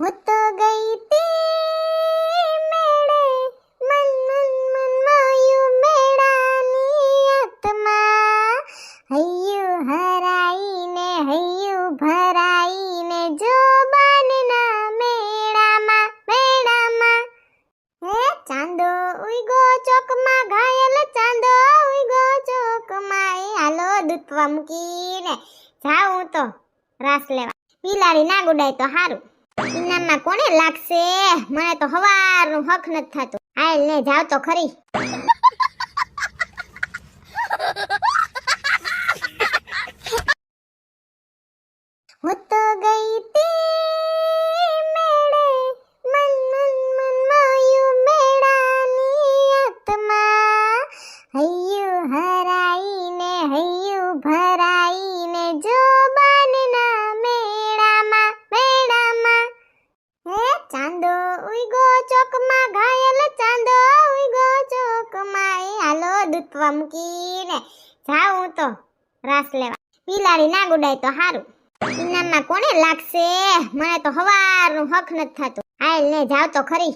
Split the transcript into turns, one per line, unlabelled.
હું તો ગઈ તી મેળે મન મન મન માયું મેળાની આત્મા હૈયું હરાઈને હૈયું ભરાઈને જો બાનના મેળામાં મેળામાં હે ચાંદો ઉઈગો ચોકમાં ઘાયલ ચાંદો ઉઈગો ચોકમાં એ હાલો દૂધવા મૂકીને જાઉં તો રાસ લેવા બિલાડી ના ગુડાય તો હારું ઇનામમાં કોને લાગશે મને તો હવારનું હક નથી થતું હાલ ને જાવ તો ખરી હું તો ગઈ તી મેળે મન મન મન માયું મેળાની આત્મા હૈયું હરાઈને હૈયું ભરાઈને જો બાનના મેળામાં મેળામાં હે ચાંદો ઉઈગો ચોકમાં ઘાયલ ચાંદો ઉઈગો ચોકમાં એ હાલો દૂધવા મૂકીને જાઉં તો રાસ લેવા બિલાડી ના ગુડાય તો હારું ઇનામમાં કોને લાગશે મને તો હવારનું હક નથી થતું હાલ ને જાવ તો ખરી